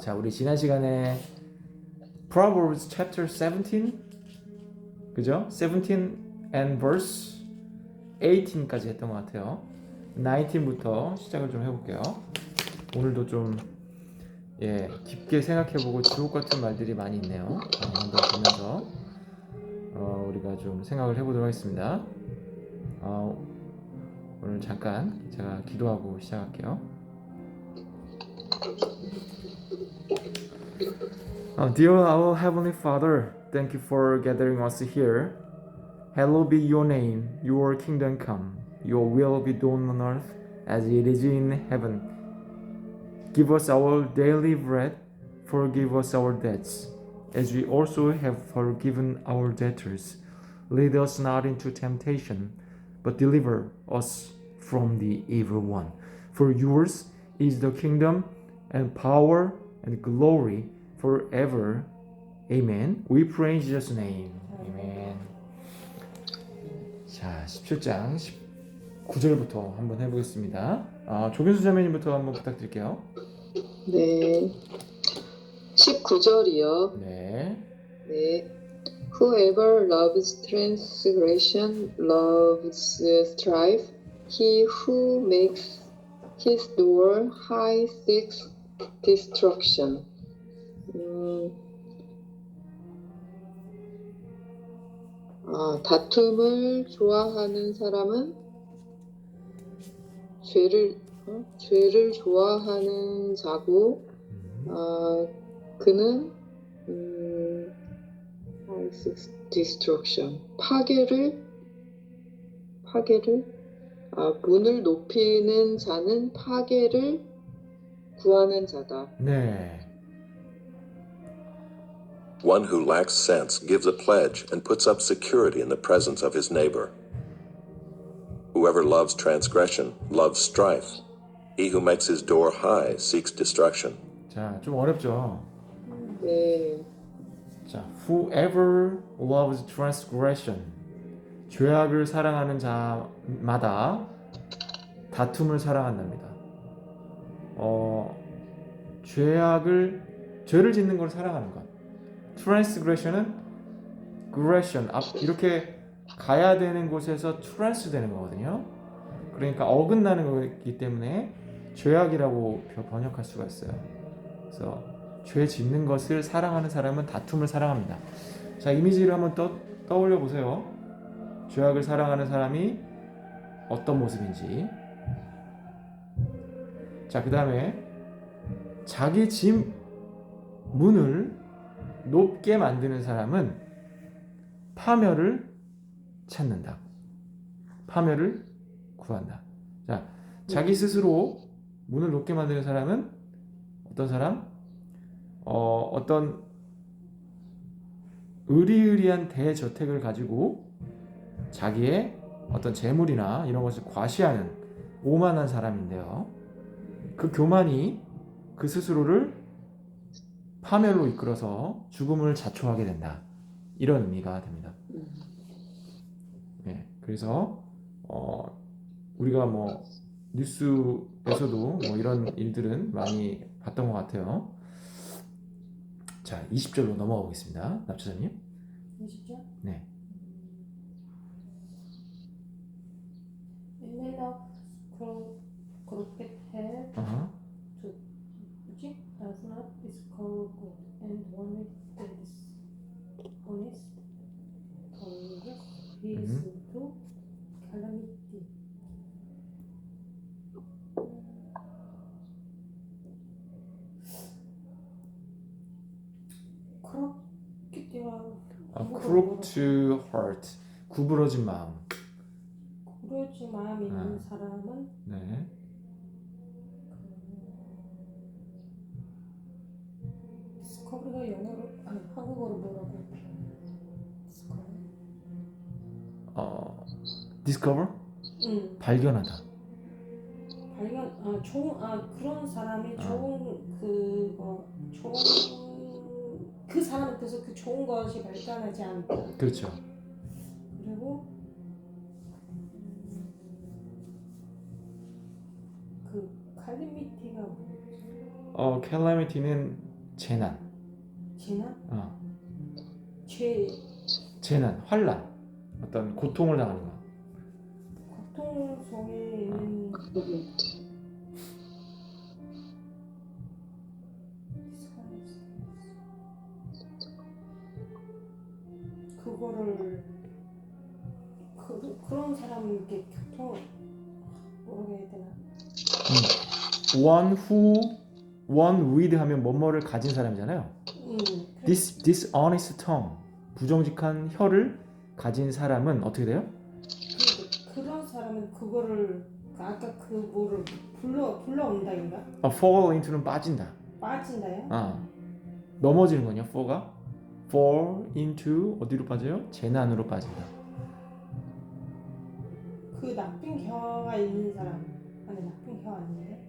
자, 우리 지난 시간에 Proverbs chapter 17, 그죠? 17 and verse 18까지 했던 것 같아요. 19부터 시작을 좀 해볼게요. 오늘도 좀 깊게 생각해보고 주옥 같은 말들이 많이 있네요. 한번 보면서 우리가 좀 생각을 해보도록 하겠습니다. 오늘 잠깐 제가 기도하고 시작할게요. Dear our Heavenly Father, thank you for gathering us here. Hallowed be your name, your kingdom come, your will be done on earth as it is in heaven. Give us our daily bread, forgive us our debts, as we also have forgiven our debtors. Lead us not into temptation, but deliver us from the evil one. For yours is the kingdom and power and glory forever. Amen. We pray in Jesus' name. Amen. 자, 17장 19절부터 한번 해보겠습니다. 조견수 자매님부터 한번 부탁드릴게요. 네. 19절이요. 네. 네. Whoever loves transgression loves strife. He who makes his door high seeks destruction. 다툼을 좋아하는 사람은 죄를 좋아하는 자고, 그는 destruction, 파괴를 문을 높이는 자는 파괴를 구하는 자다. 네. One who lacks sense gives a pledge and puts up security in the presence of his neighbor. Whoever loves transgression loves strife. He who makes his door high seeks destruction. 자, 좀 어렵죠? 네. 자, whoever loves transgression, 죄악을 사랑하는 자마다 다툼을 사랑한답니다. 죄를 짓는 걸 사랑하는 것. transgression은 gression, 이렇게 가야 되는 곳에서 trans 되는 거거든요. 그러니까 어긋나는 거기 때문에 죄악이라고 번역할 수가 있어요. 그래서 죄 짓는 것을 사랑하는 사람은 다툼을 사랑합니다. 자, 이미지를 한번 떠올려 보세요. 죄악을 사랑하는 사람이 어떤 모습인지. 자, 그 다음에 자기 집 문을 높게 만드는 사람은 파멸을 찾는다. 파멸을 구한다. 자, 자기 스스로 문을 높게 만드는 사람은 어떤 사람? 어떤 의리의리한 대저택을 가지고 자기의 어떤 재물이나 이런 것을 과시하는 오만한 사람인데요. 그 교만이 그 스스로를 파멸로 이끌어서 죽음을 자초하게 된다. 이런 의미가 됩니다. 네, 그래서 우리가 뉴스에서도 이런 일들은 많이 봤던 것 같아요. 자, 20절로 넘어가 보겠습니다. 납치자님. 20절? 네. A man of crooked head does not discover good, and one with honest tongue is to calamity. crooked heart, 구부러진 마음. 구부러진 마음이 있는 사람은 네. 디스커버리가 영어로 한국어로 뭐라고? discover? 발견하다. 그런 사람이 그 사람한테서 그 좋은 것이 발견하지 않다. 그렇죠. 그리고 그 칼리미티가 calamity는 재난. 재난? 어, 죄 재난, 환란. 어떤 고통을 당하는 거. 고통 속에 있는 그거를 그런 사람에게 교통 뭐라고 해야 되나? one with 하면 뭐뭐를 가진 사람이잖아요. dishonest tongue, 부정직한 혀를 가진 사람은 어떻게 돼요? 그런 사람은 그거를 아까 그 뭐를 불러온다인가? fall into는 빠진다. 빠진다요? 넘어지는 거냐? fall가 fall into 어디로 빠져요? 재난으로 빠진다. 그 나쁜 혀가 있는 사람 아니 나쁜 혀 아닌데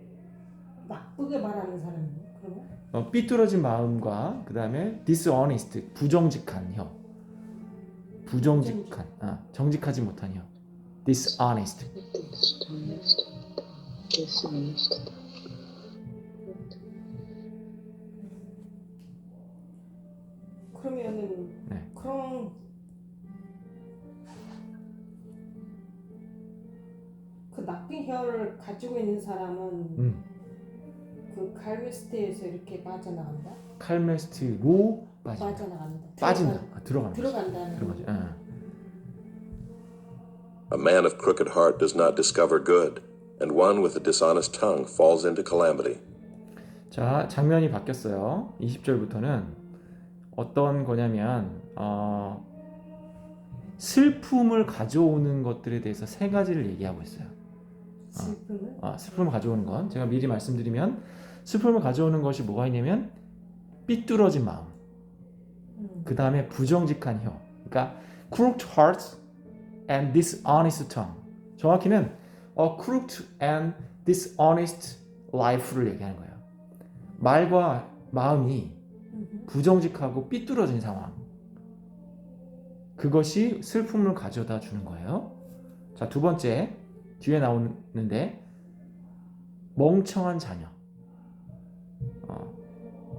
나쁘게 말하는 사람이네 그러면? 삐뚤어진 마음과 그 다음에 dishonest, 부정직한 혀. 부정직한, 정직하지 못한 혀. dishonest. 그러면은 네. 그런 그 나쁜 혀를 가지고 있는 사람은 그 칼미스트에서 이렇게 빠져나간다? 칼메스트로 빠진다. 빠진다. 들어가는 거지. 들어간다는 들어가지. A man of crooked heart does not discover good, and one with a dishonest tongue falls into calamity. 자, 장면이 바뀌었어요. 20절부터는 어떤 거냐면 슬픔을 가져오는 것들에 대해서 세 가지를 얘기하고 있어요. 슬픔을? 슬픔을 가져오는 건 제가 미리 말씀드리면 슬픔을 가져오는 것이 뭐가 있냐면 삐뚤어진 마음, 그 다음에 부정직한 혀, 그러니까 crooked heart and dishonest tongue. 정확히는 a crooked and dishonest life를 얘기하는 거예요. 말과 마음이 부정직하고 삐뚤어진 상황, 그것이 슬픔을 가져다 주는 거예요. 자, 두 번째 뒤에 나오는데 멍청한 자녀,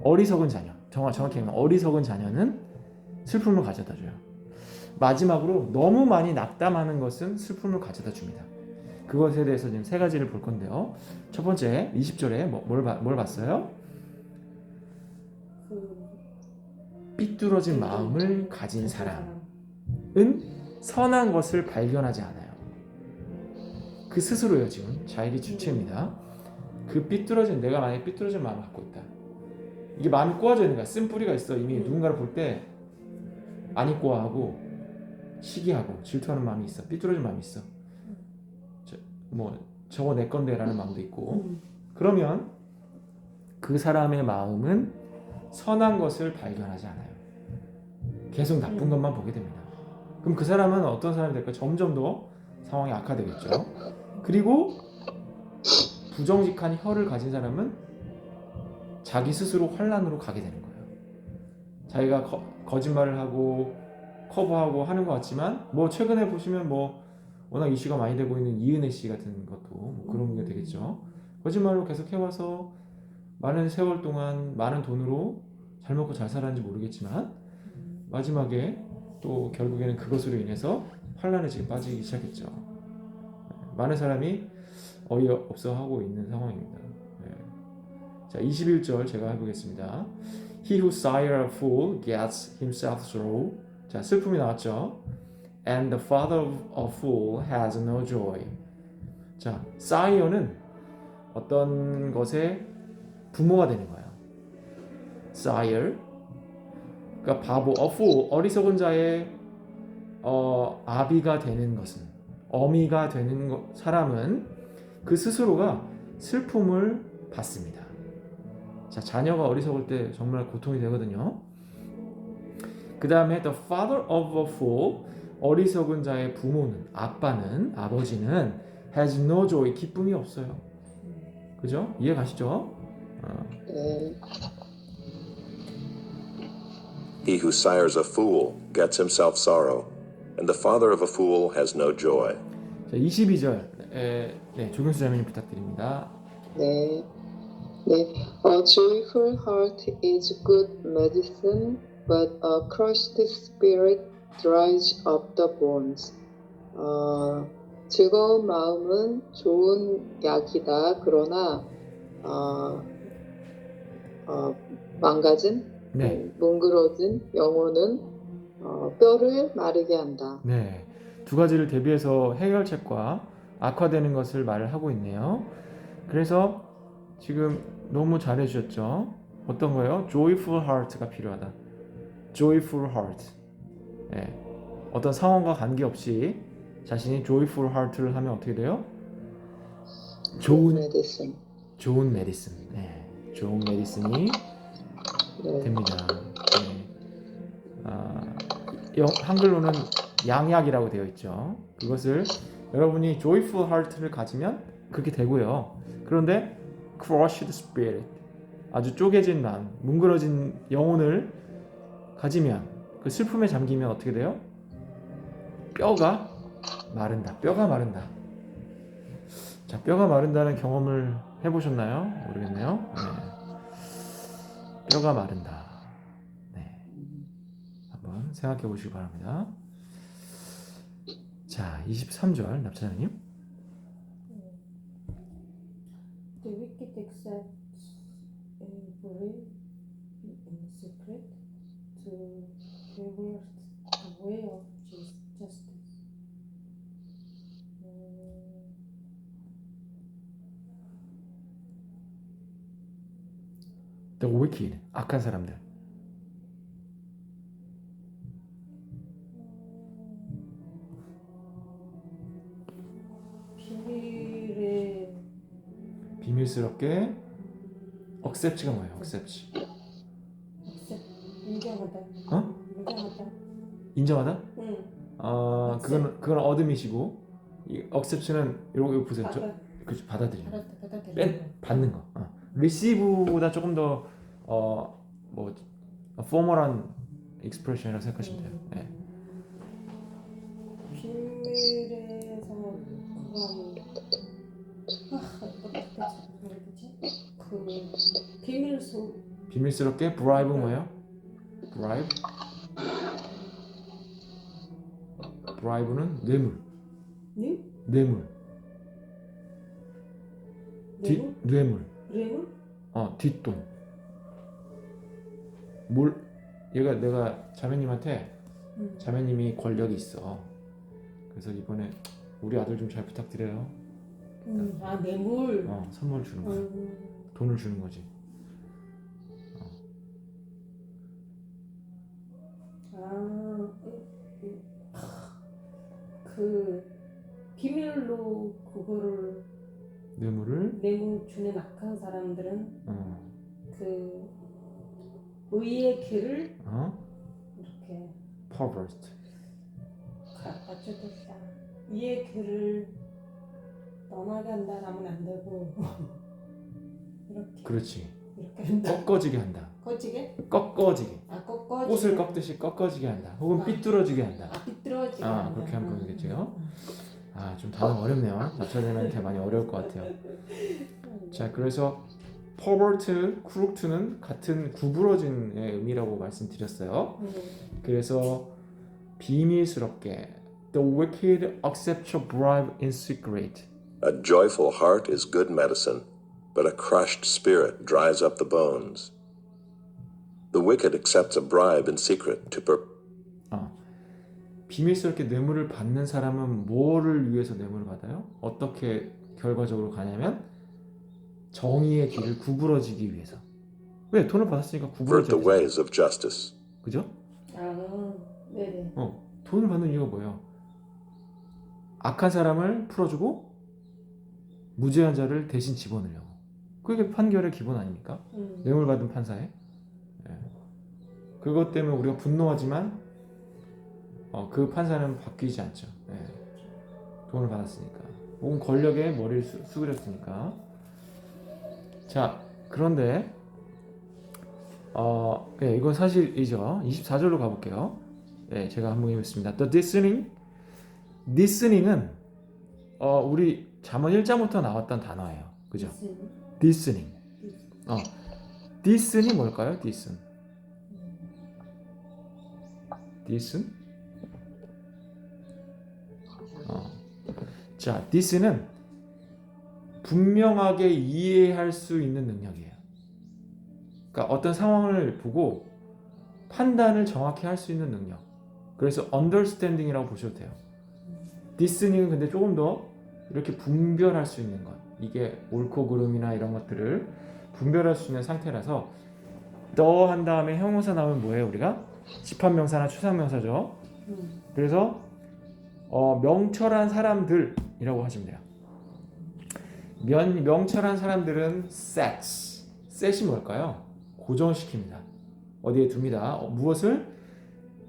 어리석은 자녀, 정확히 하면 어리석은 자녀는 슬픔을 가져다 줘요. 마지막으로 너무 많이 낙담하는 것은 슬픔을 가져다 줍니다. 그것에 대해서 지금 세 가지를 볼 건데요. 첫 번째 20절에 뭘 봤어요? 삐뚤어진 마음을 가진 사람은 선한 것을 발견하지 않아요. 그 스스로요. 지금 자일이 주체입니다. 그 삐뚤어진, 내가 만약에 삐뚤어진 마음을 갖고 있다, 이게 마음이 꼬아져 있는 거야. 쓴뿌리가 있어. 이미 누군가를 볼 때 아니꼬아하고 시기하고 질투하는 마음이 있어. 삐뚤어진 마음이 있어. 저거 내 건데 라는 마음도 있고. 그러면 그 사람의 마음은 선한 것을 발견하지 않아요. 계속 나쁜 것만 보게 됩니다. 그럼 그 사람은 어떤 사람이 될까? 점점 더 상황이 악화되겠죠. 그리고 부정직한 혀를 가진 사람은 자기 스스로 환란으로 가게 되는 거예요. 자기가 거짓말을 하고 커버하고 하는 것 같지만 최근에 보시면 워낙 이슈가 많이 되고 있는 이은혜 씨 같은 것도 그런 게 되겠죠. 거짓말로 계속 해와서 많은 세월 동안 많은 돈으로 잘 먹고 잘 살았는지 모르겠지만 마지막에 또 결국에는 그것으로 인해서 환란에 지금 빠지기 시작했죠. 많은 사람이 어이없어 하고 있는 상황입니다. 자, 21절 제가 해보겠습니다. He who sires a fool gets himself through. 자, 슬픔이 나왔죠. And the father of a fool has no joy. 자, sire는 어떤 것의 부모가 되는 거예요. sire, 그러니까 바보, a fool, 어리석은 자의 아비가 되는 것은, 어미가 되는 사람은 그 스스로가 슬픔을 받습니다. 자, 자녀가 어리석을 때 정말 고통이 되거든요. 그 다음에 the father of a fool, 어리석은 자의 부모는, 아버지는 has no joy, 기쁨이 없어요. 그죠? 이해 가시죠? He who sires a fool gets himself sorrow, and the father of a fool has no joy. 자, 22절 조경수 자매님 부탁드립니다. 네. 네. A joyful heart is good medicine, but a crushed spirit dries up the bones. 즐거운 마음은 좋은 약이다. 그러나 망가진, 네. 뭉그러진 영혼은 뼈를 마르게 한다. 네. 두 가지를 대비해서 해결책과 악화되는 것을 말을 하고 있네요. 그래서 지금 너무 잘해주셨죠? 어떤 거예요? Joyful heart가 필요하다. Joyful heart. 네. 어떤 상황과 관계없이 자신이 joyful heart를 하면 어떻게 돼요? 좋은 메디슨. 좋은 메디슨. 네. 좋은 메디슨이 네. 됩니다. 네. 한글로는 양약이라고 되어 있죠. 그것을 여러분이 joyful heart를 가지면 그렇게 되고요. 그런데 crushed spirit, 아주 쪼개진 마음, 뭉그러진 영혼을 가지면, 그 슬픔에 잠기면 어떻게 돼요? 뼈가 마른다. 뼈가 마른다. 자, 뼈가 마른다는 경험을 해보셨나요? 모르겠네요. 네. 뼈가 마른다. 네. 한번 생각해 보시기 바랍니다. 자, 23절 납차장님. The wicked accept a bribe in secret to pervert the way of justice. The wicked, 악한 사람들. 비밀스럽게 accept가 뭐예요? accept. 인정하다. 어? 인정하다. 인정하다? 응. 그건 얻음이시고, 이 accept는 이거 보세요. 그렇죠, 받아들이는. 받는 거. receive보다 조금 더 formal한 expression이라고 생각하시면 돼요. 네. 비밀에서 비밀스럽게 bribe 뭐예요? bribe. bribe는 뇌물. 네? 뇌물. 뇌물. 뇌물? 뒷돈. 내가 자매님한테 자매님이 권력이 있어. 그래서 이번에 우리 아들 좀 잘 부탁드려요. 뇌물. 선물 주는 거야. 돈을 주는 거지. 그 비밀로 그거를 뇌물을 주는 악한 사람들은 그 의의 길을 이렇게 pervert. 맞춰줬다. 의의 길을 떠나게 한다라면 안 되고 이렇게. 그렇지. 이렇게 한다. 꺾어지게 한다. 꺾어지게? 꺾어지게. 꺾어지게. 옷을 꺾듯이 꺾어지게 한다. 혹은 삐뚤어지게 한다. 삐뚤어지게 한다. 그렇게 하면 되겠죠. 좀 단어 어렵네요. 납차장한테 많이 어려울 것 같아요. 자, 그래서 pervert, crooked는 같은 구부러진의 의미라고 말씀드렸어요. 그래서 비밀스럽게 the wicked accept a bribe in secret. A joyful heart is good medicine, but a crushed spirit dries up the bones. The wicked accepts a bribe in secret to 비밀스럽게 뇌물을 받는 사람은 뭐를 위해서 뇌물을 받아요? 어떻게 결과적으로 가냐면 정의의 길을 구부러지기 위해서. 왜? 돈을 받았으니까 pervert 구부러져야 the 돼. ways of justice. 그죠? 네네. 돈을 받는 이유가 뭐예요? 악한 사람을 풀어주고 무죄한 자를 대신 집어넣으려고. 그게 판결의 기본 아닙니까? 뇌물 받은 판사에. 그것 때문에 우리가 분노하지만 그 판사는 바뀌지 않죠. 돈을 받았으니까. 혹은 권력에 머리를 숙였으니까. 자, 그런데 이건 사실이죠. 24절로 가볼게요. 제가 한번 읽겠습니다. The listening은 우리 잠언 1장부터 나왔던 단어예요. 그죠? listening. this는 뭘까요? this는? 자, this는 분명하게 이해할 수 있는 능력이에요. 그러니까 어떤 상황을 보고 판단을 정확히 할 수 있는 능력. 그래서 understanding이라고 보셔도 돼요. discerning은 근데 조금 더 이렇게 분별할 수 있는 것. 이게 옳고 그름이나 이런 것들을 분별할 수 있는 상태라서 더 한 다음에 형용사 나오면 뭐예요? 우리가 집합명사나 추상명사죠. 그래서 명철한 사람들이라고 하시면 돼요. 명철한 사람들은 set이 뭘까요? 고정시킵니다. 어디에 둡니다. 무엇을?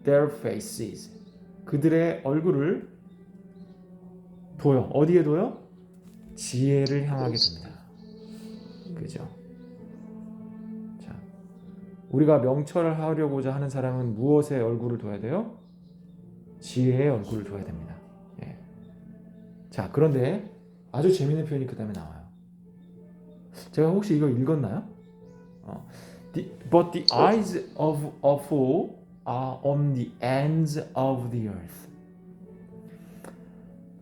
Their faces. 그들의 얼굴을 둬요. 어디에 둬요? 지혜를 향하게 둡니다. 그죠? 자, 우리가 명철을 하려고자 하는 사람은 무엇에 얼굴을 둬야 돼요? 지혜의 얼굴을 둬야 됩니다. 예. 자, 그런데 아주 재미있는 표현이 그 다음에 나와요. 제가 혹시 이거 읽었나요? But the eyes of a fool are on the ends of the earth.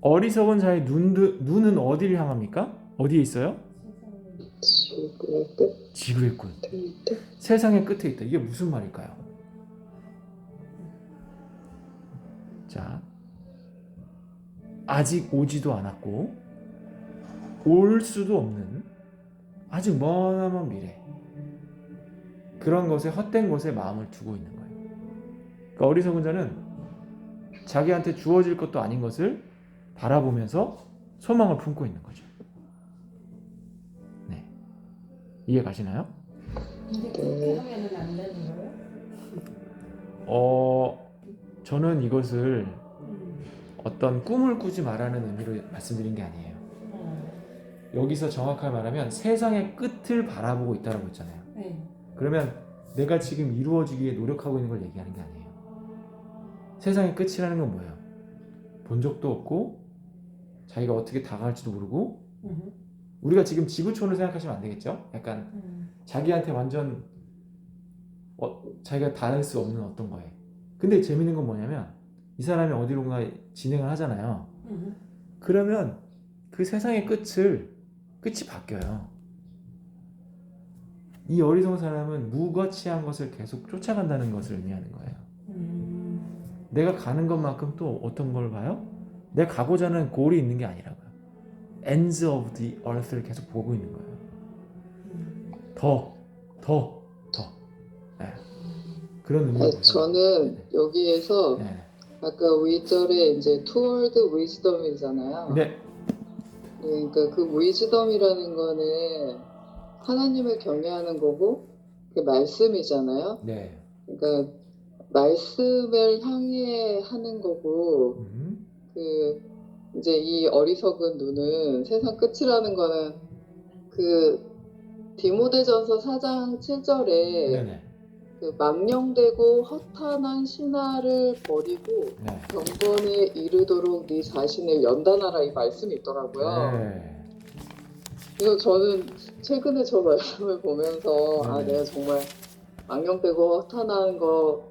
어리석은 자의 눈은 어디를 향합니까? 어디에 있어요? 지구의 끝. 지구의 끝. 세상의 끝에 있다. 이게 무슨 말일까요? 자, 아직 오지도 않았고 올 수도 없는 아주 머나먼 미래, 그런 것에 헛된 것에 마음을 두고 있는 거예요. 그러니까 어리석은 자는 자기한테 주어질 것도 아닌 것을 바라보면서 소망을 품고 있는 거죠. 네, 이해 가시나요? 근데 그렇게 하면은 안 되는 거예요? 저는 이것을 어떤 꿈을 꾸지 말라는 의미로 말씀드린 게 아니에요. 여기서 정확하게 말하면 세상의 끝을 바라보고 있다고 했잖아요. 네. 그러면 내가 지금 이루어지기에 노력하고 있는 걸 얘기하는 게 아니에요. 세상의 끝이라는 건 뭐예요? 본 적도 없고 자기가 어떻게 다가갈지도 모르고, 우리가 지금 지구촌을 생각하시면 안 되겠죠? 약간 자기한테 완전 자기가 다닐 수 없는 어떤 거에. 근데 재밌는 건 뭐냐면 이 사람이 어디론가 진행을 하잖아요. 그러면 그 세상의 끝이 바뀌어요. 이 어리석은 사람은 무거치한 것을 계속 쫓아간다는 것을 의미하는 거예요. 내가 가는 것만큼 또 어떤 걸 봐요? 내가 가고자 하는 골이 있는 게 아니라고요. Ends of the earth를 계속 보고 있는 거예요. 더. 네. 그런 의미로 보여요. 저는 여기에서 네. 아까 2절에 이제 toward wisdom이잖아요. 네. 그러니까 그 wisdom이라는 거는 하나님을 경외하는 거고 그게 말씀이잖아요. 네. 그러니까 말씀을 향해 하는 거고 그 이제 이 어리석은 눈은 세상 끝이라는 거는 그 디모데전서 4장 7절에 네네. 그 망령되고 허탄한 신화를 버리고 네. 경건에 이르도록 네 자신을 연단하라, 이 말씀이 있더라고요. 네. 그래서 저는 최근에 저 말씀을 보면서 아, 내가 정말 망령되고 허탄한 거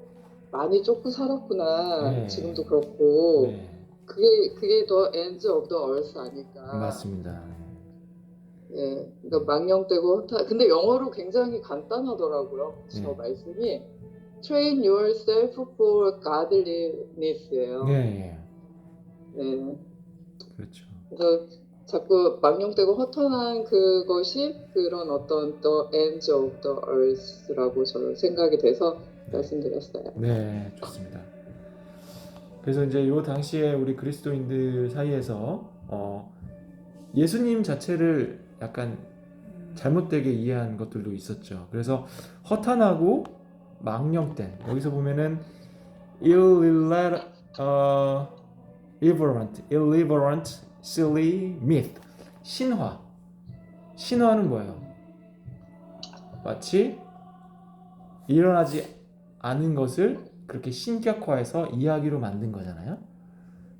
많이 쫓고 살았구나. 네. 지금도 그렇고 네. 그게 더 ends of the earth 아닐까. 맞습니다. 예, 그러니까 망령되고 허탄. 근데 영어로 굉장히 간단하더라고요. 저 말씀이 train yourself for godliness예요. 네. 네. 그렇죠. 그래서 자꾸 망령되고 허탄한 그것이 그런 어떤 the ends of the earth라고 저는 생각이 돼서 말씀드렸어요. 네, 좋습니다. 그래서 이제 이 당시에 우리 그리스도인들 사이에서 예수님 자체를 약간 잘못되게 이해한 것들도 있었죠. 그래서 허탄하고 망령된, 여기서 보면은 irreverent, silly, myth. 신화는 뭐예요? 마치 일어나지 않은 것을 그렇게 신격화해서 이야기로 만든 거잖아요.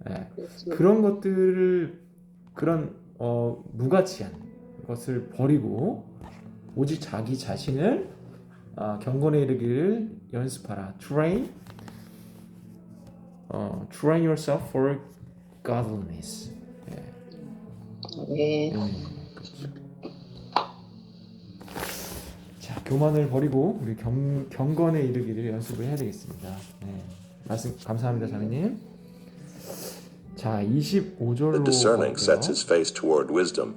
네. 그런 것들을, 그런 무가치한 것을 버리고 오직 자기 자신을 경건에 이르기를 연습하라. Train yourself for godliness. 네. 그렇죠. 자, 교만을 버리고 우리 경건에 이르기를 연습을 해야 되겠습니다. 네. 말씀 감사합니다, 자매님. 자, 25절로 The discerning sets 갈게요. his face toward wisdom,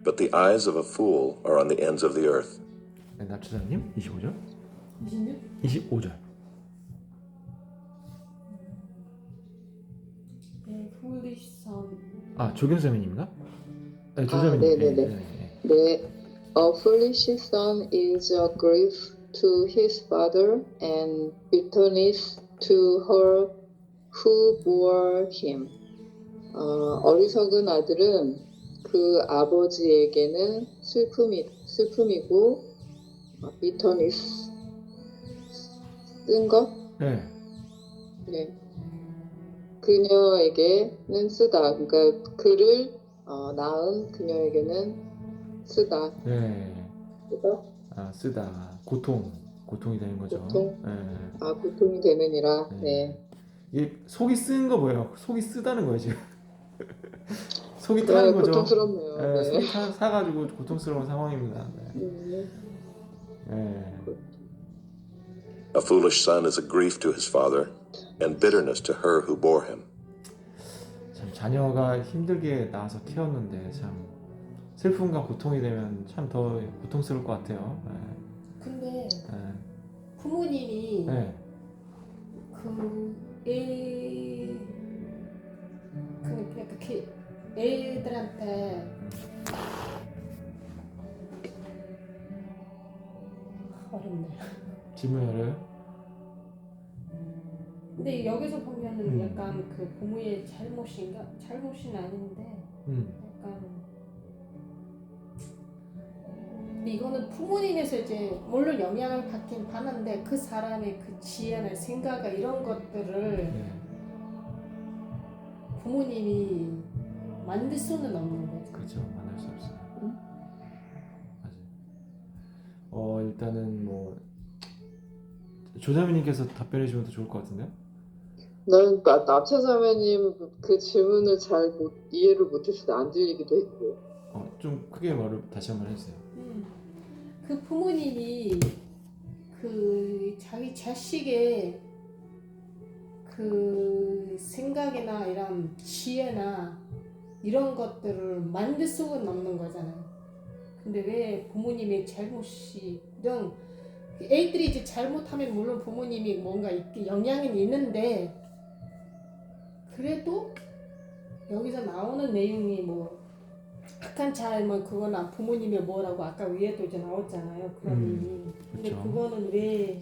but the eyes of a fool are on the ends of the earth. 네, 납치자님 25절. 26? 25절. 네, foolish son. 조경사님인가? 네, 아, 조자매님. 네네네. 네. A foolish son is a grief to his father and bitterness to her who bore him. 어리석은 아들은 그 아버지에게는 슬픔이고 bitterness 쓴 것? 네. 네. 그녀에게는 쓰다. 그러니까 그를 낳은 그녀에게는 쓰다. 네. 쓰다? 쓰다. 고통이 되는 거죠. 고통? 네. 고통이 되느니라. 네. 이게 속이 쓰는 거 뭐예요? 속이 쓰다는 거예요, 지금. 속이 타는 거죠. 고통스럽네요. 네, 네. 속이 사가지고 고통스러운 상황입니다. 네. 네. A foolish son is a grief to his father, and bitterness to her who bore him. 참 자녀가 힘들게 낳아서 키웠는데 참 슬픔과 고통이 되면 참 더 고통스러울 것 같아요. 네. 근데 네. 부모님이 네. 애들한테 어렵네. 질문을 근데 여기서 보면은 약간 그 부모의 잘못은 아닌데 약간 근데 이거는 부모님에서 이제 물론 영향을 받긴 받는데 그 사람의 그 지혜나 생각과 이런 것들을 네. 부모님이 만들 수는 없는 거죠. 그렇죠. 만날 수 없어요. 맞아요. 일단은 뭐 조자매님께서 답변해 주면 더 좋을 것 같은데요? 나는 납치자매님 그 질문을 잘 이해를 못해서 안 들리기도 했고. 좀 크게 말을 다시 한번 해주세요. 그 부모님이 그 자기 자식의 그 생각이나 이런 지혜나 이런 것들을 만들 수는 없는 거잖아요. 근데 왜 부모님의 잘못이 이런 애들이 이제 잘못하면 물론 부모님이 뭔가 영향이 있는데 그래도 여기서 나오는 내용이 뭐 악한 잘못 그거는 부모님이 뭐라고 아까 위에도 이제 나왔잖아요. 그런 의미. 근데 그쵸. 그거는 왜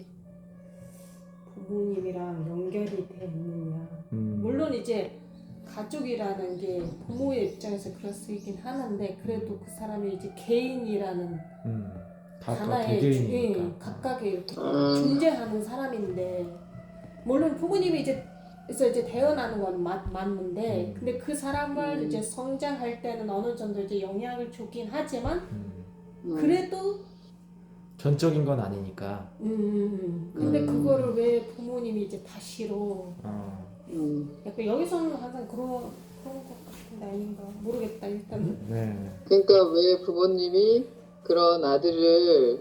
부모님이랑 연결이 돼 있느냐. 물론 이제 가족이라는 게 부모의 입장에서 그럴 수 있긴 하는데 그래도 그 사람이 이제 개인이라는 하나의 개개인이니까. 각각의 이렇게 존재하는 사람인데 물론 부모님이 그래서 이제 태어나는 건 맞는데 근데 그 사람을 이제 성장할 때는 어느 정도 이제 영향을 주긴 하지만 그래도 전적인 건 아니니까. 근데 그거를 왜 부모님이 이제 다시로 약간 여기서는 항상 그런 것 같은데 아닌가 모르겠다 일단. 네. 그러니까 왜 부모님이 그런 아들을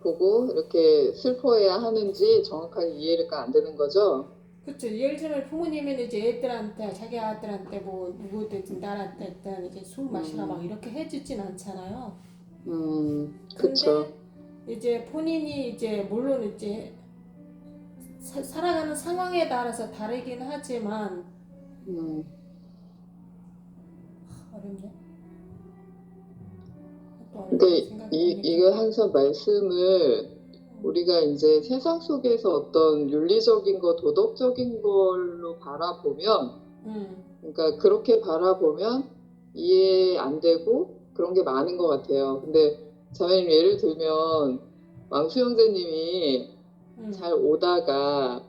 보고 이렇게 슬퍼해야 하는지 정확하게 이해가 안 되는 거죠. 그렇죠. 예를 들면 부모님은 이제 애들한테 자기 아들한테 뭐 누구든 딸한테 일단 이제 술 마시라 막 이렇게 해주진 않잖아요. 그렇죠. 근데 이제 본인이 이제 물론 이제 살아가는 상황에 따라서 다르긴 하지만 어렵네. 근데 이거 항상 말씀을 우리가 이제 세상 속에서 어떤 윤리적인 거, 도덕적인 걸로 바라보면, 그러니까 그렇게 바라보면 이해 안 되고 그런 게 많은 것 같아요. 근데 자매님 예를 들면 왕수 형제님이 잘 오다가,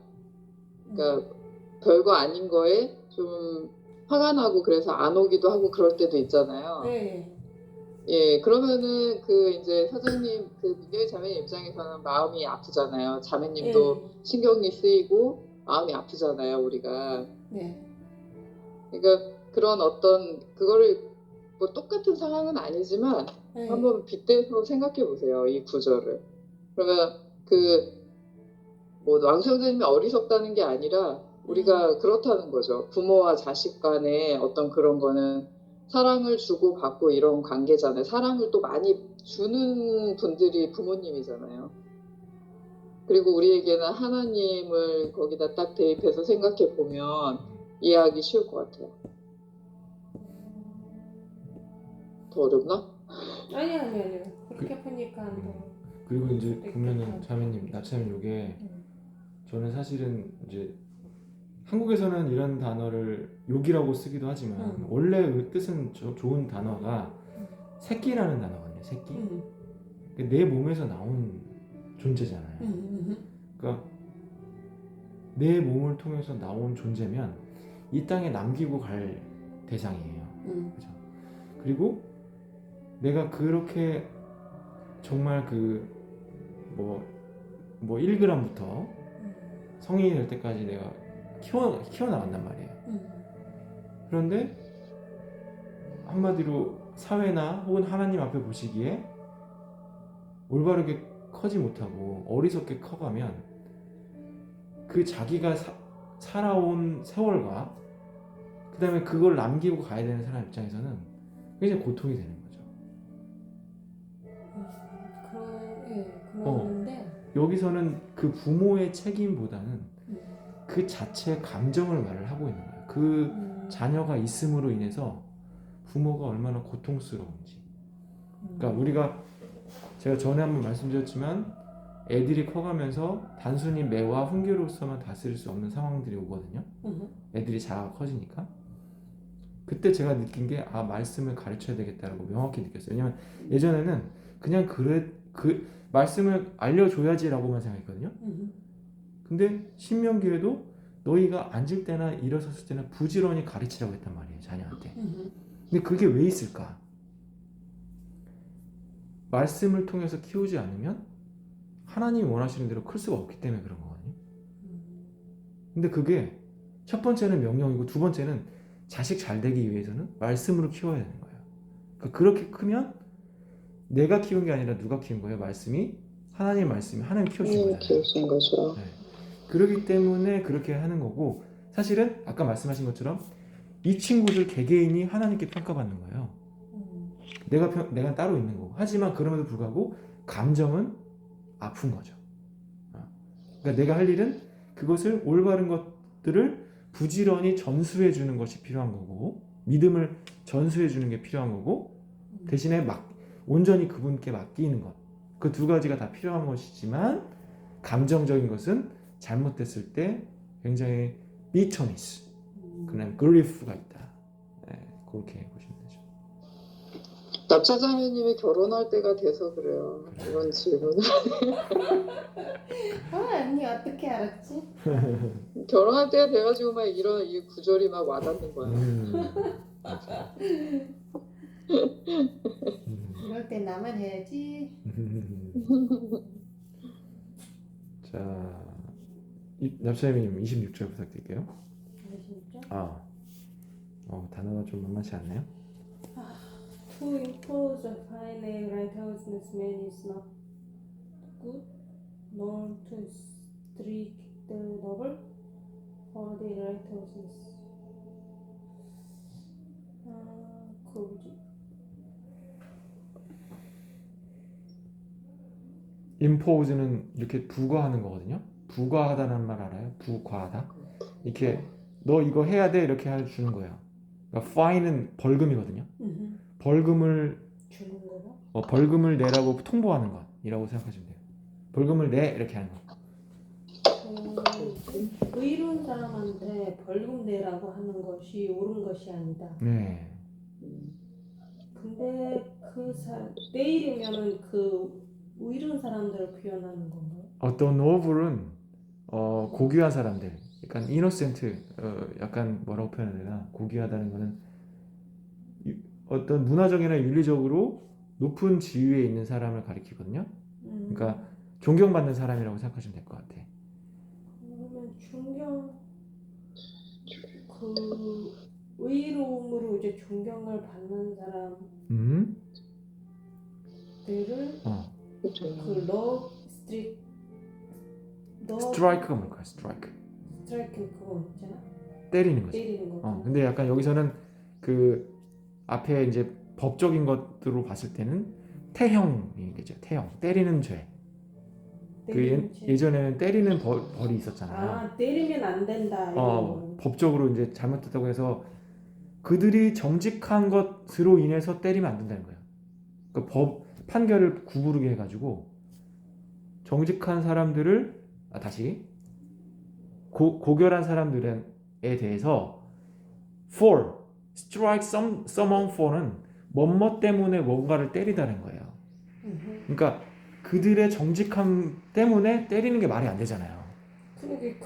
그러니까 별거 아닌 거에 좀 화가 나고 그래서 안 오기도 하고 그럴 때도 있잖아요. 네. 예, 그러면은 그 이제 사장님 그 민경이 자매님 입장에서는 마음이 아프잖아요. 자매님도 신경이 쓰이고 마음이 아프잖아요, 우리가. 네. 그러니까 그런 어떤 그거를 뭐 똑같은 상황은 아니지만 한번 빗대서 생각해 보세요, 이 구절을. 그러면 그 뭐 왕성자님이 어리석다는 게 아니라 우리가 그렇다는 거죠. 부모와 자식 간의 어떤 그런 거는 사랑을 주고 받고 이런 관계잖아요. 사랑을 또 많이 주는 분들이 부모님이잖아요. 그리고 우리에게는 하나님을 거기다 딱 대입해서 생각해 보면 이해하기 쉬울 것 같아요. 더 어렵나? 아니요. 그렇게 보니까 뭐. 그리고 이제 보면은 자매님, 나차님 요게 저는 사실은 이제 한국에서는 이런 단어를 욕이라고 쓰기도 하지만 원래 그 뜻은 좋은 단어가 새끼라는 단어거든요. 새끼. 내 몸에서 나온 존재잖아요. 그러니까 내 몸을 통해서 나온 존재면 이 땅에 남기고 갈 대상이에요. 그죠? 그리고 내가 그렇게 정말 그 뭐 1g부터 성인이 될 때까지 내가 키워나간단 말이에요. 그런데 한마디로 사회나 혹은 하나님 앞에 보시기에 올바르게 커지 못하고 어리석게 커가면 그 자기가 살아온 세월과 그 다음에 그걸 남기고 가야 되는 사람 입장에서는 굉장히 고통이 되는 거죠. 그런데 여기서는 그 부모의 책임보다는 그 자체의 감정을 말을 하고 있는 거예요. 그 자녀가 있음으로 인해서 부모가 얼마나 고통스러운지. 그러니까 제가 전에 한번 말씀드렸지만 애들이 커가면서 단순히 매와 훈계로서만 다스릴 수 없는 상황들이 오거든요. 애들이 자라가 커지니까. 그때 제가 느낀 게 말씀을 가르쳐야 되겠다라고 명확히 느꼈어요. 왜냐면 예전에는 그냥 그 말씀을 알려줘야지라고만 생각했거든요. 근데 신명기에도 너희가 앉을 때나 일어섰을 때는 부지런히 가르치라고 했단 말이에요, 자녀한테. 근데 그게 왜 있을까? 말씀을 통해서 키우지 않으면 하나님이 원하시는 대로 클 수가 없기 때문에 그런 거거든요. 근데 그게 첫 번째는 명령이고 두 번째는 자식 잘 되기 위해서는 말씀으로 키워야 되는 거예요. 그러니까 그렇게 크면 내가 키운 게 아니라 누가 키운 거예요? 하나님의 말씀이 하나님 키워주신 거잖아요. 키우신 거죠. 네. 그렇기 때문에 그렇게 하는 거고, 사실은 아까 말씀하신 것처럼 이 친구들 개개인이 하나님께 평가받는 거예요. 내가 따로 있는 거고. 하지만 그럼에도 불구하고 감정은 아픈 거죠. 그러니까 내가 할 일은 그것을 올바른 것들을 부지런히 전수해 주는 것이 필요한 거고, 믿음을 전수해 주는 게 필요한 거고, 대신에 온전히 그분께 맡기는 것, 그 두 가지가 다 필요한 것이지만 감정적인 것은 잘못됐을 때 굉장히 bitterness, 그다음에 grief가 있다. 네, 그렇게 보시면 되죠. 납차장님이 결혼할 때가 돼서 그래요. 이런 질문을. 언니 어떻게 알았지? 결혼할 때가 돼가지고 막 이런 이 구절이 막 와닿는 거야. 맞아. 이럴 때 나만 해야지. 자, 납사님님 26절 부탁드릴게요. 진짜? 단어가 좀 만만치 않네요. To impose a fine and righteousness man is not good, nor to strike the noble for the righteousness. 그거지. impose는 이렇게 부과하는 거거든요. 부과하다는 말 알아요? 부과하다. 이렇게 너 이거 해야 돼 이렇게 주는 거예요. 그러니까 fine은 벌금이거든요. 벌금을 주는 거고? 벌금을 내라고 통보하는 것이라고 생각하시면 돼요. 벌금을 내 이렇게 하는 거. 의로운 사람한테 벌금 내라고 하는 것이 옳은 것이 아니다. 네. 근데 내일이면은 그 의로운 사람들을 표현하는 건가요? 어떤 노블은 고귀한 사람들, 약간 이노센트, 약간 뭐라고 표현해야 되나? 고귀하다는 거는 어떤 문화적이나 윤리적으로 높은 지위에 있는 사람을 가리키거든요. 그러니까 존경받는 사람이라고 생각하시면 될 것 같아. 그러면 존경 그 의로움으로 이제 존경을 받는 사람들을 그 러브 스트라이크가 뭘까요? 스트라이크. 스트라이크 그거 있잖아. 때리는 거죠. 때리는 거. 근데 약간 여기서는 그 앞에 이제 법적인 것으로 봤을 때는 태형이겠죠. 태형. 때리는 죄. 예전에는 때리는 벌이 있었잖아요. 아, 때리면 안 된다. 법적으로 이제 잘못됐다고 해서 그들이 정직한 것으로 인해서 때리면 안 된다는 거예요. 그러니까 법 판결을 구부르게 해가지고 정직한 사람들을 고결한 사람들에 대해서 for strike someone for는 뭐뭐 때문에 뭔가를 때리다는 거예요. 그러니까 그들의 정직함 때문에 때리는 게 말이 안 되잖아요. 그러게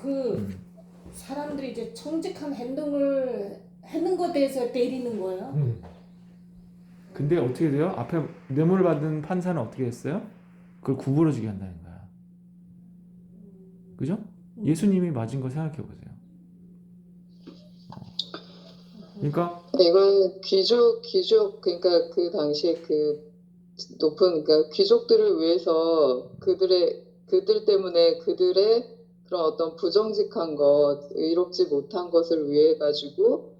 사람들이 이제 정직한 행동을 하는 것에 대해서 때리는 거예요. 근데 어떻게 돼요? 앞에 뇌물을 받은 판사는 어떻게 했어요? 그걸 구부러지게 한다는 거야. 그죠? 예수님이 맞은 거 생각해 보세요. 그러니까 이건 귀족 그러니까 그 당시에 그 높은 그러니까 귀족들을 위해서 그들 때문에 그들의 그런 어떤 부정직한 것, 의롭지 못한 것을 위해 가지고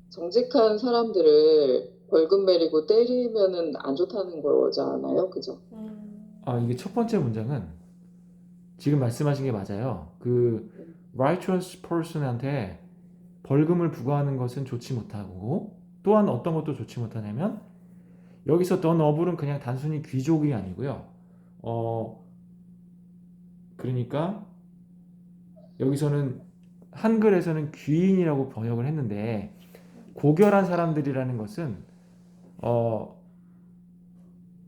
정직한 사람들을 벌금 매리고 때리면은 안 좋다는 거잖아요, 그죠? 이게 첫 번째 문장은 지금 말씀하신 게 맞아요. 그 righteous person한테 벌금을 부과하는 것은 좋지 못하고 또한 어떤 것도 좋지 못하냐면 여기서 더 너블은 그냥 단순히 귀족이 아니고요. 그러니까 여기서는 한글에서는 귀인이라고 번역을 했는데 고결한 사람들이라는 것은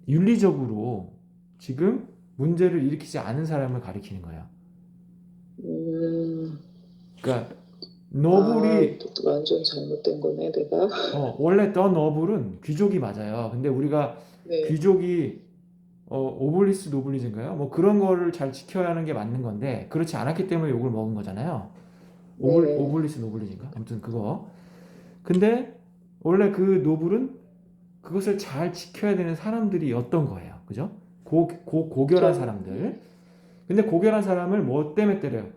윤리적으로 지금 문제를 일으키지 않은 사람을 가리키는 거예요. 그러니까 너블이 완전 잘못된 거네, 내가. 원래 더 너블은 귀족이 맞아요. 근데 우리가 귀족이 오블리스 노블리즈인가요? 뭐 그런 거를 잘 지켜야 하는 게 맞는 건데 그렇지 않았기 때문에 욕을 먹은 거잖아요. 오블리스 노블리즈인가? 아무튼 그거. 근데 원래 그 노블은 그것을 잘 지켜야 되는 사람들이었던 거예요. 그죠? 고결한 사람들. 근데 고결한 사람을 뭐 때문에 때려요?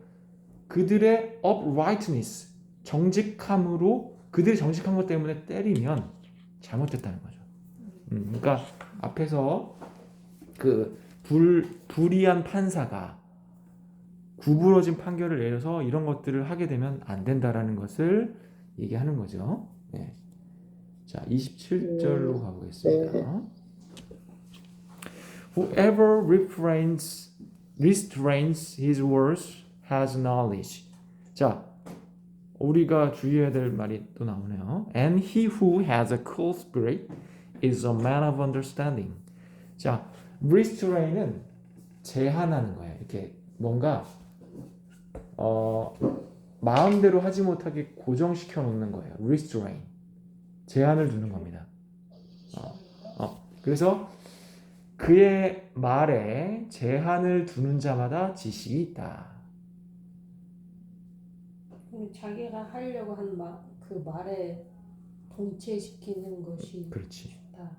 그들의 uprightness, 정직함으로 그들이 정직한 것 때문에 때리면 잘못됐다는 거죠. 그러니까 앞에서 그 불의한 판사가 구부러진 판결을 내려서 이런 것들을 하게 되면 안 된다라는 것을 얘기하는 거죠. 네. 자, 27절로 가보겠습니다. Whoever restrains his words has knowledge. 자, 우리가 주의해야 될 말이 또 나오네요. And he who has a cool spirit is a man of understanding. 자, restrain은 제한하는 거예요. 이렇게 뭔가 마음대로 하지 못하게 고정시켜 놓는 거예요. restrain. 제한을 두는 겁니다. 그래서 그의 말에 제한을 두는 자마다 지식이 있다. 자기가 하려고 한 그 말에 동체시키는 것이 그렇지. 다.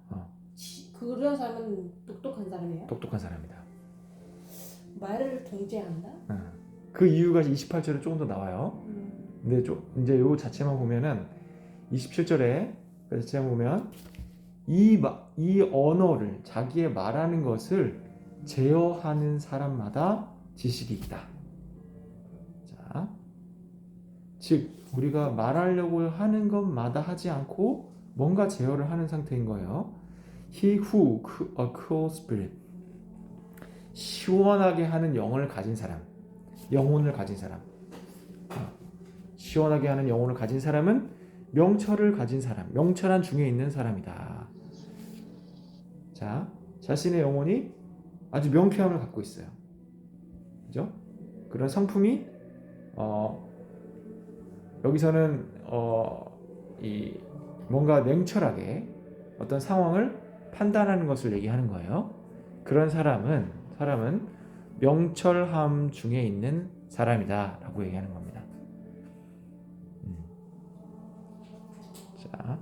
그런 사람은 똑똑한 사람이에요? 똑똑한 사람이다. 말을 통제한다? 그 이유가 28절에 조금 더 나와요. 근데 이제 요 자체만 보면은 27절에 그 자체만 보면 이 언어를 자기의 말하는 것을 제어하는 사람마다 지식이 있다. 자, 즉 우리가 말하려고 하는 것마다 하지 않고 뭔가 제어를 하는 상태인 거예요. He who a cool spirit, 시원하게 하는 영혼을 가진 사람, 시원하게 하는 영혼을 가진 사람은 명철을 가진 사람, 명철한 중에 있는 사람이다. 자, 자신의 영혼이 아주 명쾌함을 갖고 있어요. 그죠? 그런 성품이 여기서는 이 뭔가 냉철하게 어떤 상황을 판단하는 것을 얘기하는 거예요. 그런 사람은 명철함 중에 있는 사람이다 라고 얘기하는 겁니다. 자,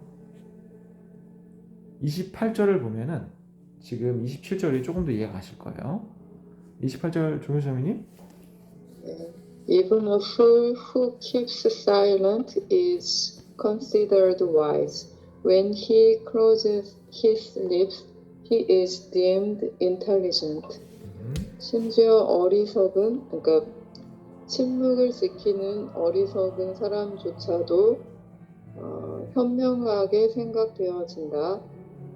28절을 보면은 지금 27절이 조금 더 이해가 가실 거예요. 28절 조교사님. Even a fool who keeps silent is considered wise. When he closes his lips, he is deemed intelligent. 심지어 어리석은, 그러니까 침묵을 지키는 어리석은 사람조차도 현명하게 생각되어진다.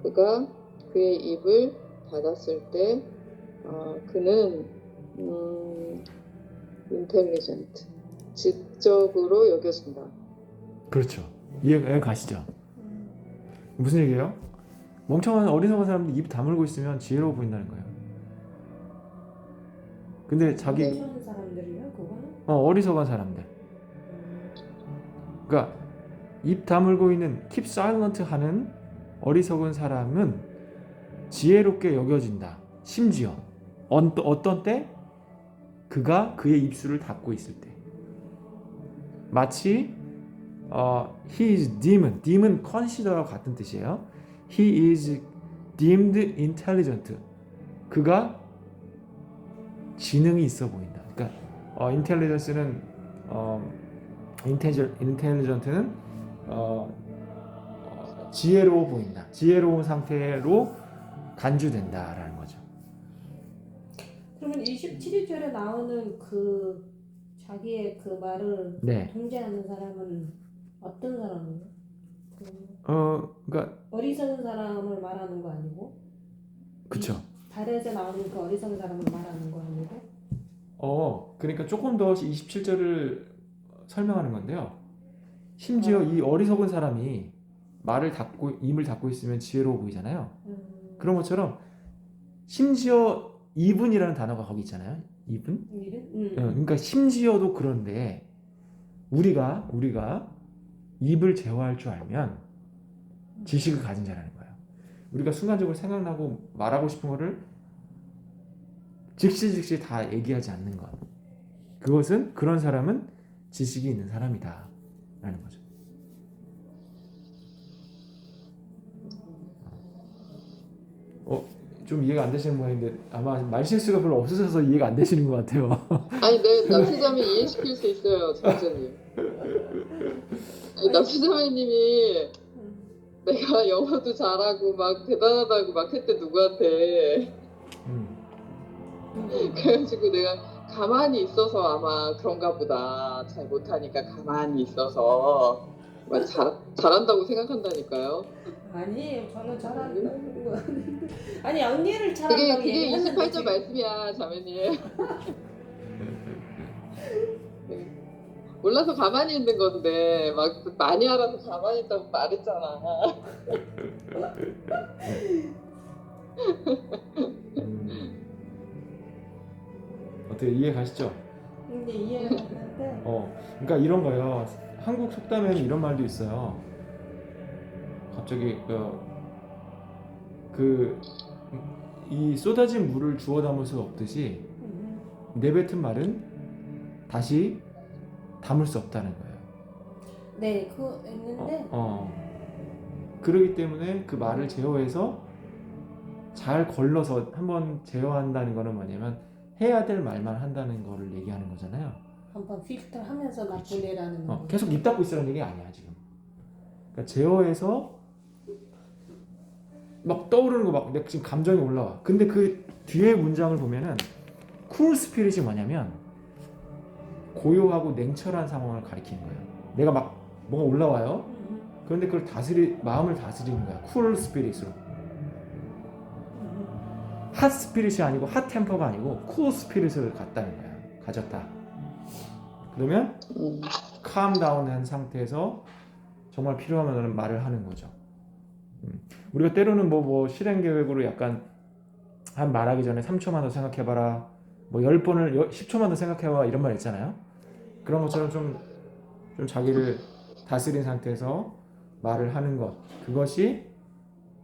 그가 그의 입을 닫았을 때 그는 intelligent, 지적으로 여겨진다. 그렇죠. 이해가 가시죠? 무슨 얘기예요? 멍청한 어리석은 사람들이 입 다물고 있으면 지혜로워 보인다는 거예요. 근데 자기 어떤 사람들이요? 그거는? 어리석은 사람들. 그러니까 입 다물고 있는 keep silent 하는 어리석은 사람은 지혜롭게 여겨진다. 심지어 어떤 때? 그가 그의 입술을 닫고 있을 때. 마치 he is deemed consider와 같은 뜻이에요. He is deemed intelligent. 그가 지능이 있어 보인다. 그러니까 intelligence는 intelligent는 지혜로워 보인다. 지혜로운 상태로 간주된다라는 거죠. 그러면 27절에 나오는 그 자기의 그 말을 네. 통제하는 사람은 어떤 사람이에요? 그러니까 어리석은 사람을 말하는 거 아니고? 그쵸. 달에서 나오는 그 어리석은 사람을 말하는 거 아니고? 그러니까 조금 더 27절을 설명하는 건데요. 심지어 이 어리석은 사람이 입을 닫고 있으면 지혜로워 보이잖아요. 그런 것처럼 심지어 이분이라는 단어가 거기 있잖아요. 이분? 그러니까 심지어도 그런데 우리가 입을 제어할 줄 알면 지식을 가진 자라는 거예요. 우리가 순간적으로 생각나고 말하고 싶은 거를 즉시 다 얘기하지 않는 것. 그것은 그런 사람은 지식이 있는 사람이다 라는 거죠. 좀 이해가 안 되시는 모양인데 아마 말실수가 별로 없으셔서 이해가 안 되시는 것 같아요. 아니, 남수자매 이해시킬 수 있어요, 전자님. 남수자매님이 내가 영어도 잘하고 막 대단하다고 막 했대, 누구한테. 그래가지고 내가 가만히 있어서 아마 그런가 보다. 잘 못하니까 가만히 있어서 막 잘한다고 생각한다니까요. 아니에요. 저는 잘한다는 거 아닌데. 아니 언니를 잘한다고 그게 얘기했는데 28절 말씀이야, 자매님. 몰라서 가만히 있는 건데 막 많이 알아서 가만히 있다고 말했잖아. 어떻게 이해 가시죠? 근데 이해가 갔는데 그러니까 이런 거예요. 한국 속담에는 이런 말도 있어요. 갑자기 이 쏟아진 물을 주워 담을 수 없듯이 내뱉은 말은 다시 담을 수 없다는 거예요. 네, 그거 있는데 그러기 때문에 그 말을 제어해서 잘 걸러서 한번 제어한다는 거는 뭐냐면 해야 될 말만 한다는 거를 얘기하는 거잖아요. 한번 필터하면서 나보내라는 거. 계속 입 닫고 있으라는 얘기 아니야 지금. 그러니까 제어해서 막 떠오르는 거 막 지금 감정이 올라와. 근데 그 뒤에 문장을 보면은 쿨 스피릿이 뭐냐면 고요하고 냉철한 상황을 가리키는 거예요. 내가 막 뭔가 올라와요. 그런데 그걸 마음을 다스리는 거야. 쿨 스피릿으로. 핫 스피릿이 아니고 핫 템퍼가 아니고 쿨 스피릿을 가졌다. 그러면 calm down한 상태에서 정말 필요하면 말을 하는 거죠. 우리가 때로는 뭐 실행 계획으로 약간 한 말하기 전에 3초만 더 생각해봐라, 뭐 10번을 10초만 더 생각해봐 이런 말 있잖아요. 그런 것처럼 좀 자기를 다스린 상태에서 말을 하는 것, 그것이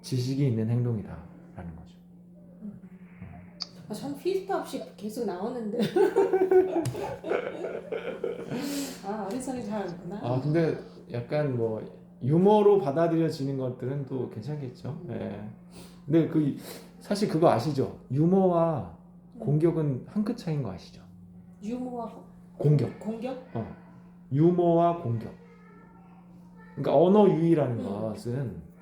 지식이 있는 행동이다라는 거죠. 전 필터 없이 계속 나오는데. 어리석이 잘하구나. 근데 약간 뭐 유머로 받아들여지는 것들은 또 괜찮겠죠. 예. 근데 사실 그거 아시죠? 유머와 공격은 한 끗 차이인 거 아시죠? 유머와 공격. 공격? 유머와 공격. 그러니까 언어 유희라는 것은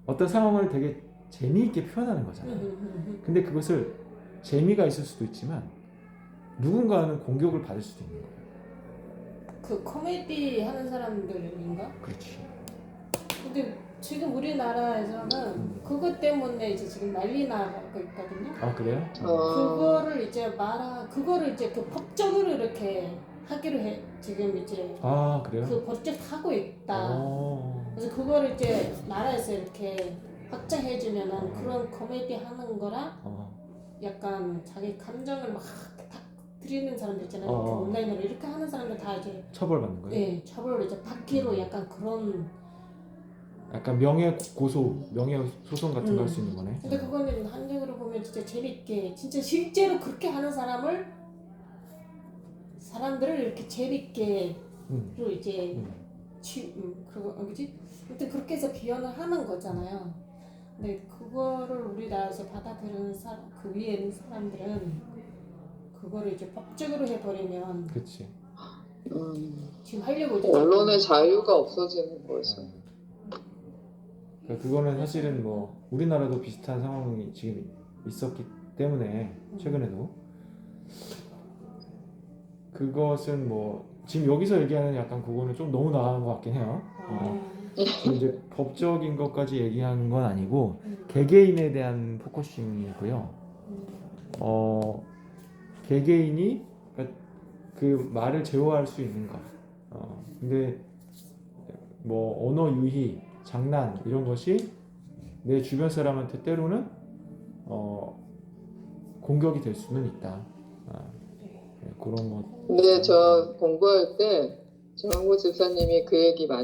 어떤 상황을 되게 재미있게 표현하는 거잖아요. 근데 그것을 재미가 있을 수도 있지만 누군가는 공격을 받을 수도 있는 거예요. 그 코미디 하는 사람들인가? 그렇지. 근데 지금 우리나라에서는 그것 때문에 이제 지금 난리 나고 있거든요. 그래요? 그거를 이제 그 법적으로 이렇게 하기로 해. 지금 이제 그래요? 그 법적 하고 있다. 그래서 그거를 이제 나라에서 이렇게 확장해주면은 그런 코미디 하는 거랑 약간 자기 감정을 막 드리는 사람들 있잖아요. 이렇게 온라인으로 이렇게 하는 사람들 다 이제 처벌받는 거예요? 네, 처벌을 이제 받기로 약간 그런. 약간 명예소송 같은 거 할 수 있는 거네. 근데 그거는 한적으로 보면 진짜 재밌게, 진짜 실제로 그렇게 하는 사람들을 이렇게 재밌게 로 이제 그거 뭐지? 아무튼 그렇게 해서 비현을 하는 거잖아요. 근데 그거를 우리나라에서 받아들이는 그 위에 있는 사람들은 그거를 이제 법적으로 해버리면, 그렇지. 지금 하려고 이제 언론의 자유가 없어지는 거죠. 그러니까 그거는 사실은 뭐 우리나라도 비슷한 상황이 지금 있었기 때문에 최근에도 그것은 뭐 지금 여기서 얘기하는 약간 그거는 좀 너무 나아간 것 같긴 해요. 지금 이제 법적인 것까지 얘기하는 건 아니고 개개인에 대한 포커싱이고요. 개개인이 그러니까 그 말을 제어할 수 있는 것. 근데 뭐 언어 유희, 장난 이런 것이 내 주변 사람한테 때로는 공격이 될 수는 있다. 그런 것. 근데 저 공부할 때 정한고 집사님이 그 얘기 많이